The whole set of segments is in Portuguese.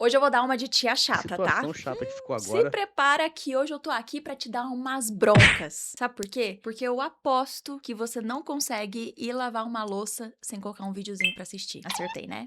Hoje eu vou dar uma de tia Que chata, tá? situação chata que ficou Se agora. prepara que hoje eu tô aqui pra te dar umas broncas. Sabe por quê? Porque eu aposto que você não consegue ir lavar uma louça sem colocar um videozinho pra assistir. Acertei, né?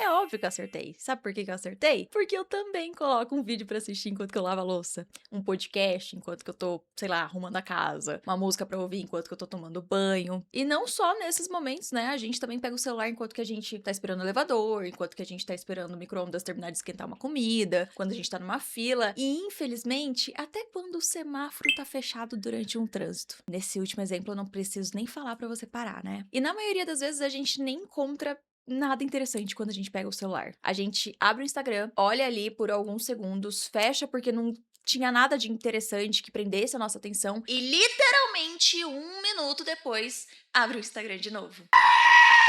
É óbvio que eu acertei. Sabe por que que eu acertei? Porque eu também coloco um vídeo pra assistir enquanto que eu lavo a louça, um podcast enquanto que eu tô, sei lá, arrumando a casa, uma música pra ouvir enquanto que eu tô tomando banho. E não só nesses momentos, né? A gente também pega o celular enquanto que a gente tá esperando o elevador, enquanto que a gente tá esperando o micro-ondas terminar de esquentar uma comida, quando a gente tá numa fila e, infelizmente, até quando o semáforo tá fechado durante um trânsito. Nesse último exemplo, eu não preciso nem falar pra você parar, né? E na maioria das vezes a gente nem encontra nada interessante quando a gente pega o celular. A gente abre o Instagram, olha ali por alguns segundos, fecha porque não tinha nada de interessante que prendesse a nossa atenção e literalmente um minuto depois abre o Instagram de novo.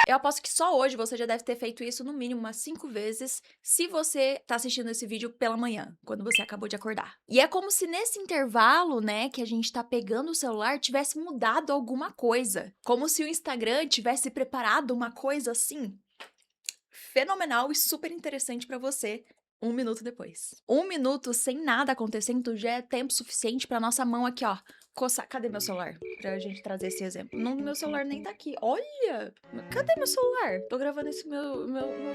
Eu aposto que só hoje você já deve ter feito isso no mínimo umas 5 vezes, se você tá assistindo esse vídeo pela manhã, quando você acabou de acordar. E é como se nesse intervalo, né, que a gente tá pegando o celular, tivesse mudado alguma coisa. Como se o Instagram tivesse preparado uma coisa assim, fenomenal e super interessante pra você. Um minuto depois. Um minuto sem nada acontecendo já é tempo suficiente pra nossa mão aqui, ó, coçar. Cadê meu celular? Pra gente trazer esse exemplo. Não, meu celular nem tá aqui. Olha! Cadê meu celular? Tô gravando esse meu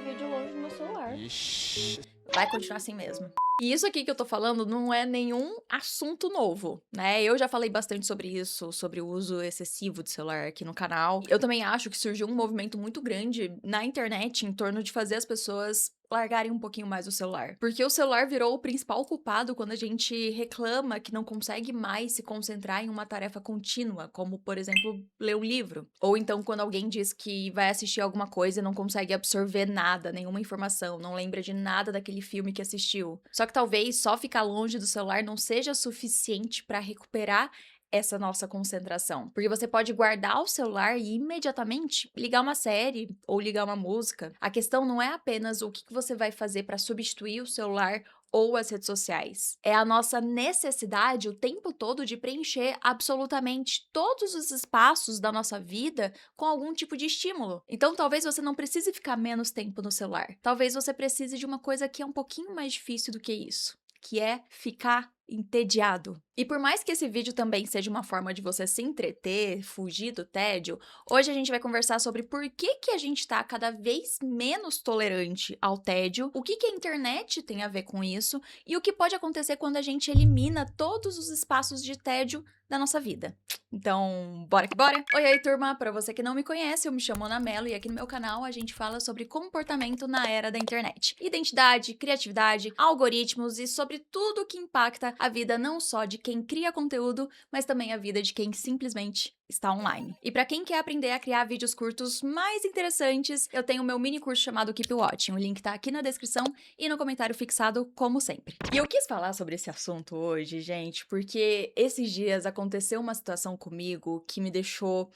vídeo longe do meu celular. Ixi. Vai continuar assim mesmo. E isso aqui que eu tô falando não é nenhum assunto novo, né? Eu já falei bastante sobre isso, sobre o uso excessivo de celular aqui no canal. Eu também acho que surgiu um movimento muito grande na internet em torno de fazer as pessoas largarem um pouquinho mais o celular. Porque o celular virou o principal culpado quando a gente reclama que não consegue mais se concentrar em uma tarefa contínua, como, por exemplo, ler um livro. Ou então quando alguém diz que vai assistir alguma coisa e não consegue absorver nada, nenhuma informação, não lembra de nada daquele filme que assistiu. Só que talvez só ficar longe do celular não seja suficiente para recuperar essa nossa concentração. Porque você pode guardar o celular e imediatamente ligar uma série ou ligar uma música. A questão não é apenas o que você vai fazer para substituir o celular ou as redes sociais. É a nossa necessidade o tempo todo de preencher absolutamente todos os espaços da nossa vida com algum tipo de estímulo. Então, talvez você não precise ficar menos tempo no celular. Talvez você precise de uma coisa que é um pouquinho mais difícil do que isso, que é ficar entediado. E por mais que esse vídeo também seja uma forma de você se entreter, fugir do tédio, hoje a gente vai conversar sobre por que a gente tá cada vez menos tolerante ao tédio, o que a internet tem a ver com isso e o que pode acontecer quando a gente elimina todos os espaços de tédio da nossa vida. Então, bora que bora? Oi aí, turma! Pra você que não me conhece, eu me chamo Ana Mello e aqui no meu canal a gente fala sobre comportamento na era da internet. Identidade, criatividade, algoritmos e sobre tudo que impacta a vida não só de quem cria conteúdo, mas também a vida de quem simplesmente está online. E pra quem quer aprender a criar vídeos curtos mais interessantes, eu tenho o meu mini curso chamado Keep Watching. O link tá aqui na descrição e no comentário fixado, como sempre. E eu quis falar sobre esse assunto hoje, gente, porque esses dias aconteceu uma situação comigo que me deixou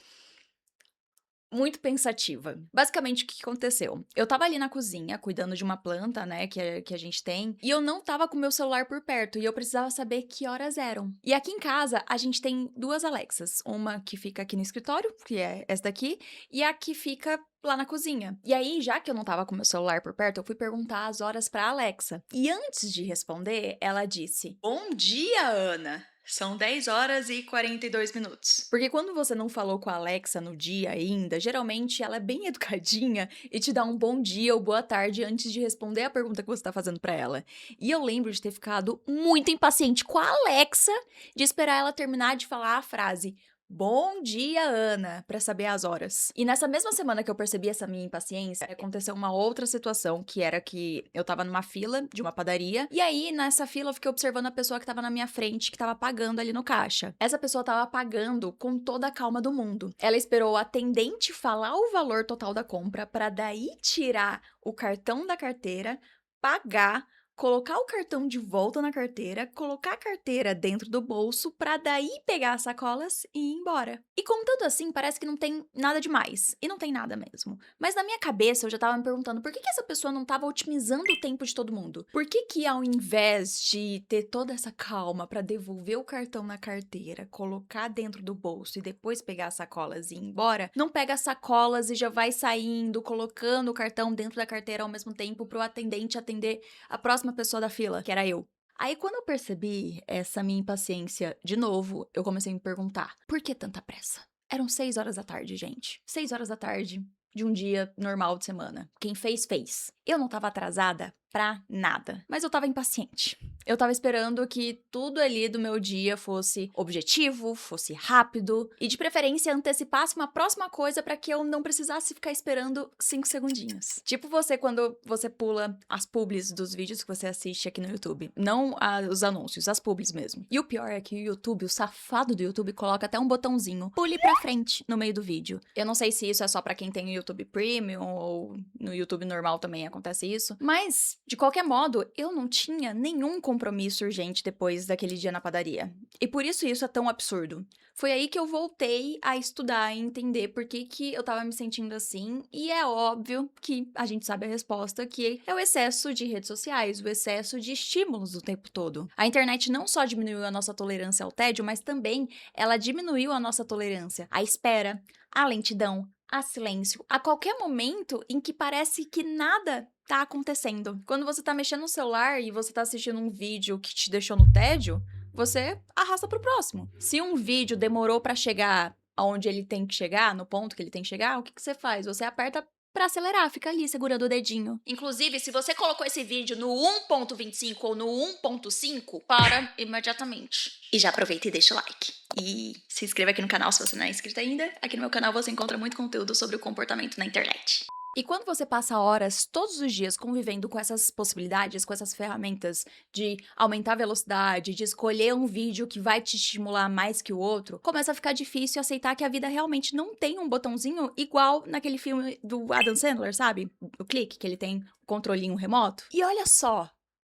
muito pensativa. Basicamente, o que aconteceu? Eu estava ali na cozinha, cuidando de uma planta, né, que a gente tem, e eu não estava com o meu celular por perto, e eu precisava saber que horas eram. E aqui em casa, a gente tem 2 Alexas, uma que fica aqui no escritório, que é essa daqui, e a que fica lá na cozinha. E aí, já que eu não estava com o meu celular por perto, eu fui perguntar as horas pra Alexa. E antes de responder, ela disse: "Bom dia, Ana! São 10 horas e 42 minutos." Porque quando você não falou com a Alexa no dia ainda, geralmente ela é bem educadinha e te dá um bom dia ou boa tarde antes de responder a pergunta que você tá fazendo pra ela. E eu lembro de ter ficado muito impaciente com a Alexa de esperar ela terminar de falar a frase "Bom dia, Ana", pra saber as horas. E nessa mesma semana que eu percebi essa minha impaciência, aconteceu uma outra situação, que era que eu estava numa fila de uma padaria, e aí nessa fila eu fiquei observando a pessoa que estava na minha frente, que estava pagando ali no caixa. Essa pessoa estava pagando com toda a calma do mundo. Ela esperou o atendente falar o valor total da compra pra daí tirar o cartão da carteira, pagar, colocar o cartão de volta na carteira, colocar a carteira dentro do bolso pra daí pegar as sacolas e ir embora. E contando assim, parece que não tem nada demais. E não tem nada mesmo. Mas na minha cabeça eu já tava me perguntando por que essa pessoa não tava otimizando o tempo de todo mundo? Por que ao invés de ter toda essa calma pra devolver o cartão na carteira, colocar dentro do bolso e depois pegar as sacolas e ir embora, não pega as sacolas e já vai saindo, colocando o cartão dentro da carteira ao mesmo tempo pro atendente atender a próxima pessoa da fila, que era eu. Aí, quando eu percebi essa minha impaciência de novo, eu comecei a me perguntar: por que tanta pressa? Eram 6 horas da tarde, gente. 6 horas da tarde de um dia normal de semana. Quem fez, fez. Eu não tava atrasada pra nada, mas eu tava impaciente. Eu tava esperando que tudo ali do meu dia fosse objetivo, fosse rápido e de preferência antecipasse uma próxima coisa pra que eu não precisasse ficar esperando 5 segundinhos. Tipo você quando você pula as publis dos vídeos que você assiste aqui no YouTube. Não os anúncios, as publis mesmo. E o pior é que o YouTube, o safado do YouTube, coloca até um botãozinho pule pra frente no meio do vídeo. Eu não sei se isso é só pra quem tem o YouTube Premium ou no YouTube normal também acontece isso, mas de qualquer modo, eu não tinha nenhum compromisso urgente depois daquele dia na padaria. E por isso é tão absurdo. Foi aí que eu voltei a estudar e entender por que eu tava me sentindo assim, e é óbvio que a gente sabe a resposta, que é o excesso de redes sociais, o excesso de estímulos o tempo todo. A internet não só diminuiu a nossa tolerância ao tédio, mas também ela diminuiu a nossa tolerância à espera, à lentidão, a silêncio, a qualquer momento em que parece que nada tá acontecendo. Quando você tá mexendo no celular e você tá assistindo um vídeo que te deixou no tédio, você arrasta pro próximo. Se um vídeo demorou pra chegar aonde ele tem que chegar, no ponto que ele tem que chegar, o que você faz? Você aperta pra acelerar, fica ali segurando o dedinho. Inclusive, se você colocou esse vídeo no 1.25 ou no 1.5, para imediatamente. E já aproveita e deixa o like. E se inscreva aqui no canal se você não é inscrito ainda. Aqui no meu canal você encontra muito conteúdo sobre o comportamento na internet. E quando você passa horas todos os dias convivendo com essas possibilidades, com essas ferramentas de aumentar a velocidade, de escolher um vídeo que vai te estimular mais que o outro, começa a ficar difícil aceitar que a vida realmente não tem um botãozinho igual naquele filme do Adam Sandler, sabe? O Clique, que ele tem o controlinho remoto. E olha só,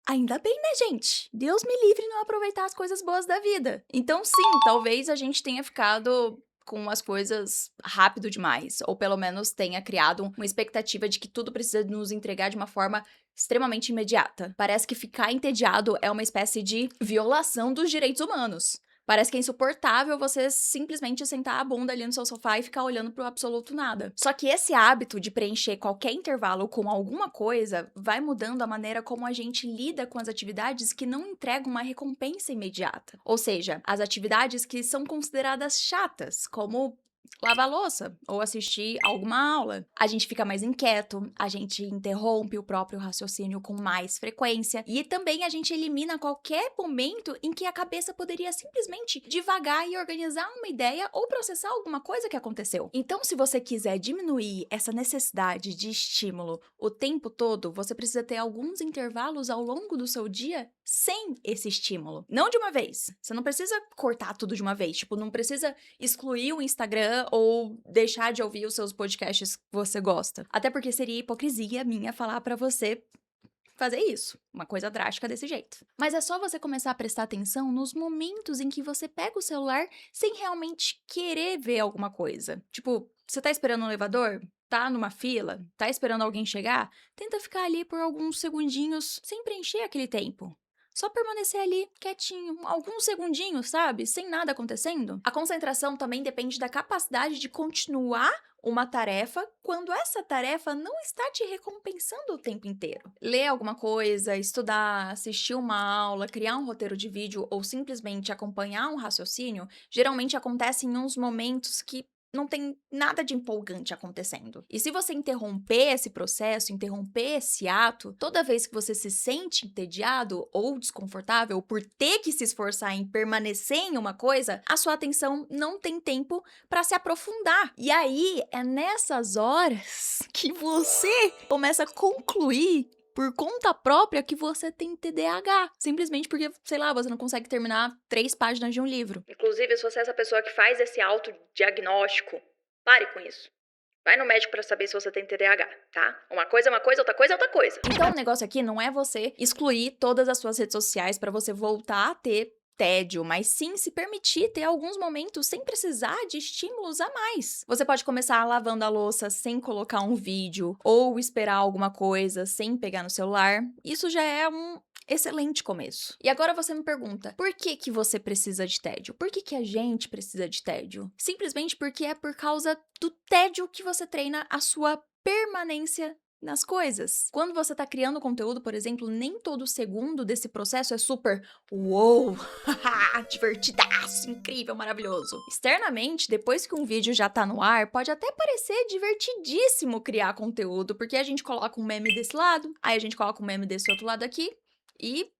ainda bem, né, gente? Deus me livre não aproveitar as coisas boas da vida. Então, sim, talvez a gente tenha ficado com as coisas rápido demais, ou pelo menos tenha criado uma expectativa de que tudo precisa nos entregar de uma forma extremamente imediata. Parece que ficar entediado é uma espécie de violação dos direitos humanos. Parece que é insuportável você simplesmente sentar a bunda ali no seu sofá e ficar olhando pro absoluto nada. Só que esse hábito de preencher qualquer intervalo com alguma coisa vai mudando a maneira como a gente lida com as atividades que não entregam uma recompensa imediata. Ou seja, as atividades que são consideradas chatas, como lavar louça ou assistir alguma aula. A gente fica mais inquieto, a gente interrompe o próprio raciocínio com mais frequência e também a gente elimina qualquer momento em que a cabeça poderia simplesmente divagar e organizar uma ideia ou processar alguma coisa que aconteceu. Então, se você quiser diminuir essa necessidade de estímulo o tempo todo, você precisa ter alguns intervalos ao longo do seu dia sem esse estímulo. Não de uma vez. Você não precisa cortar tudo de uma vez. Tipo, não precisa excluir o Instagram ou deixar de ouvir os seus podcasts que você gosta. Até porque seria hipocrisia minha falar pra você fazer isso, uma coisa drástica desse jeito. Mas é só você começar a prestar atenção nos momentos em que você pega o celular sem realmente querer ver alguma coisa. Tipo, você tá esperando um elevador? Tá numa fila? Tá esperando alguém chegar? Tenta ficar ali por alguns segundinhos sem preencher aquele tempo. Só permanecer ali, quietinho, alguns segundinhos, sabe? Sem nada acontecendo. A concentração também depende da capacidade de continuar uma tarefa quando essa tarefa não está te recompensando o tempo inteiro. Ler alguma coisa, estudar, assistir uma aula, criar um roteiro de vídeo ou simplesmente acompanhar um raciocínio, geralmente acontece em uns momentos que não tem nada de empolgante acontecendo. E se você interromper esse processo, interromper esse ato, toda vez que você se sente entediado ou desconfortável por ter que se esforçar em permanecer em uma coisa, a sua atenção não tem tempo para se aprofundar. E aí é nessas horas que você começa a concluir por conta própria que você tem TDAH. Simplesmente porque, sei lá, você não consegue terminar 3 páginas de um livro. Inclusive, se você é essa pessoa que faz esse autodiagnóstico, pare com isso. Vai no médico pra saber se você tem TDAH, tá? Uma coisa é uma coisa, outra coisa é outra coisa. Então o negócio aqui não é você excluir todas as suas redes sociais pra você voltar a ter tédio, mas sim se permitir ter alguns momentos sem precisar de estímulos a mais. Você pode começar lavando a louça sem colocar um vídeo ou esperar alguma coisa sem pegar no celular. Isso já é um excelente começo. E agora você me pergunta, por que que você precisa de tédio? Por que que a gente precisa de tédio? Simplesmente porque é por causa do tédio que você treina a sua permanência nas coisas. Quando você tá criando conteúdo, por exemplo, nem todo segundo desse processo é super uou, divertidaço, incrível, maravilhoso. Externamente, depois que um vídeo já tá no ar, pode até parecer divertidíssimo criar conteúdo, porque a gente coloca um meme desse lado, aí a gente coloca um meme desse outro lado aqui, e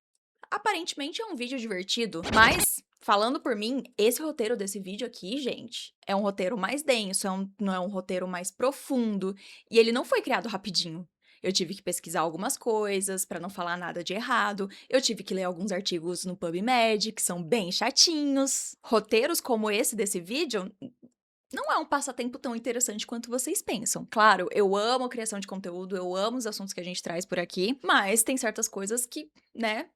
aparentemente é um vídeo divertido. Mas, falando por mim, esse roteiro desse vídeo aqui, gente, é um roteiro mais denso, não é um roteiro mais profundo, e ele não foi criado rapidinho. Eu tive que pesquisar algumas coisas pra não falar nada de errado. Eu tive que ler alguns artigos no PubMed, que são bem chatinhos. Roteiros como esse desse vídeo não é um passatempo tão interessante quanto vocês pensam. Claro, eu amo a criação de conteúdo, eu amo os assuntos que a gente traz por aqui, mas tem certas coisas que, né,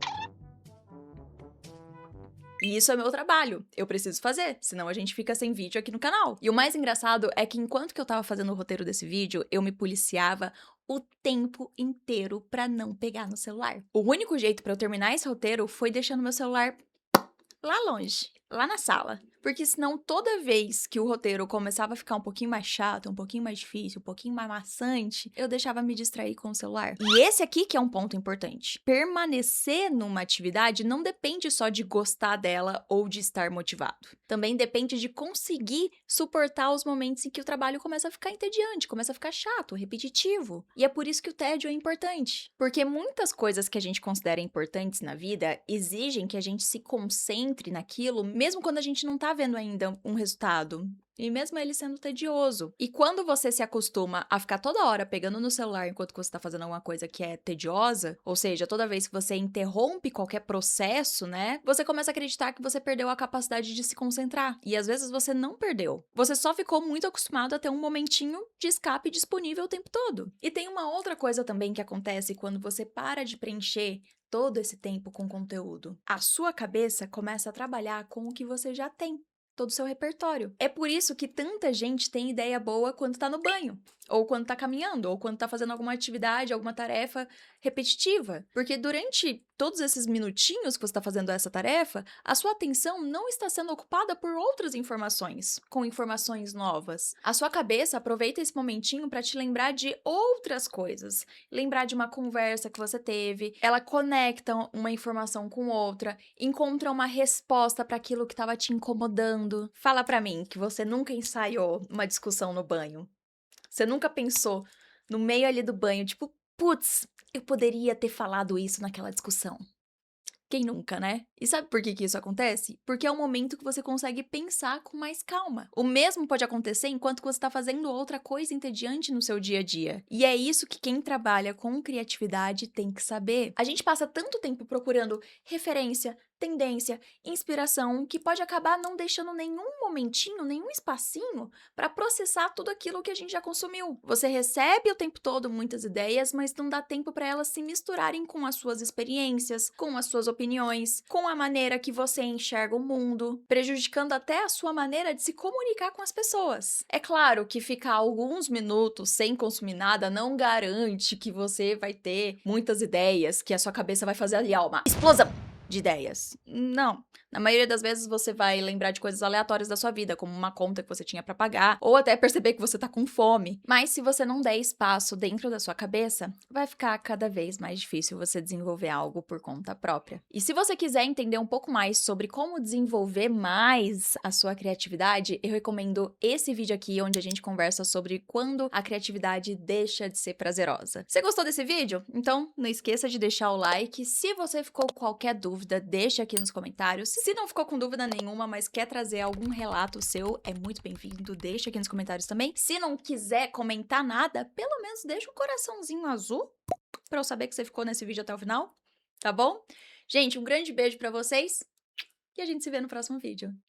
e isso é meu trabalho, eu preciso fazer, senão a gente fica sem vídeo aqui no canal. E o mais engraçado é que enquanto que eu tava fazendo o roteiro desse vídeo, eu me policiava o tempo inteiro pra não pegar no celular. O único jeito pra eu terminar esse roteiro foi deixando meu celular lá longe, lá na sala. Porque senão toda vez que o roteiro começava a ficar um pouquinho mais chato, um pouquinho mais difícil, um pouquinho mais maçante, eu deixava me distrair com o celular. E esse aqui que é um ponto importante. Permanecer numa atividade não depende só de gostar dela ou de estar motivado. Também depende de conseguir suportar os momentos em que o trabalho começa a ficar entediante, começa a ficar chato, repetitivo. E é por isso que o tédio é importante. Porque muitas coisas que a gente considera importantes na vida exigem que a gente se concentre naquilo, mesmo quando a gente não tá vendo ainda um resultado. E mesmo ele sendo tedioso. E quando você se acostuma a ficar toda hora pegando no celular enquanto você tá fazendo alguma coisa que é tediosa, ou seja, toda vez que você interrompe qualquer processo, né, você começa a acreditar que você perdeu a capacidade de se concentrar. E às vezes você não perdeu. Você só ficou muito acostumado a ter um momentinho de escape disponível o tempo todo. E tem uma outra coisa também que acontece quando você para de preencher todo esse tempo com conteúdo. A sua cabeça começa a trabalhar com o que você já tem, todo o seu repertório. É por isso que tanta gente tem ideia boa quando tá no banho, ou quando tá caminhando, ou quando tá fazendo alguma atividade, alguma tarefa repetitiva. Porque durante todos esses minutinhos que você tá fazendo essa tarefa, a sua atenção não está sendo ocupada por outras informações, com informações novas. A sua cabeça aproveita esse momentinho para te lembrar de outras coisas, lembrar de uma conversa que você teve, ela conecta uma informação com outra, encontra uma resposta para aquilo que estava te incomodando. Fala pra mim que você nunca ensaiou uma discussão no banho. Você nunca pensou no meio ali do banho, tipo, putz, eu poderia ter falado isso naquela discussão. Quem nunca, né? E sabe por que que isso acontece? Porque é um momento que você consegue pensar com mais calma. O mesmo pode acontecer enquanto você está fazendo outra coisa entediante no seu dia a dia. E é isso que quem trabalha com criatividade tem que saber. A gente passa tanto tempo procurando referência, tendência, inspiração, que pode acabar não deixando nenhum momentinho, nenhum espacinho para processar tudo aquilo que a gente já consumiu. Você recebe o tempo todo muitas ideias, mas não dá tempo para elas se misturarem com as suas experiências, com as suas opiniões, com a maneira que você enxerga o mundo, prejudicando até a sua maneira de se comunicar com as pessoas. É claro que ficar alguns minutos sem consumir nada não garante que você vai ter muitas ideias, que a sua cabeça vai fazer ali, ó, uma explosão de ideias. Não. Na maioria das vezes você vai lembrar de coisas aleatórias da sua vida, como uma conta que você tinha pra pagar, ou até perceber que você tá com fome. Mas se você não der espaço dentro da sua cabeça, vai ficar cada vez mais difícil você desenvolver algo por conta própria. E se você quiser entender um pouco mais sobre como desenvolver mais a sua criatividade, eu recomendo esse vídeo aqui, onde a gente conversa sobre quando a criatividade deixa de ser prazerosa. Você gostou desse vídeo? Então, não esqueça de deixar o like. Se você ficou com qualquer dúvida, deixa aqui nos comentários. Se não ficou com dúvida nenhuma, mas quer trazer algum relato seu, é muito bem-vindo. Deixa aqui nos comentários também. Se não quiser comentar nada, pelo menos deixa um coraçãozinho azul pra eu saber que você ficou nesse vídeo até o final, tá bom? Gente, um grande beijo pra vocês e a gente se vê no próximo vídeo.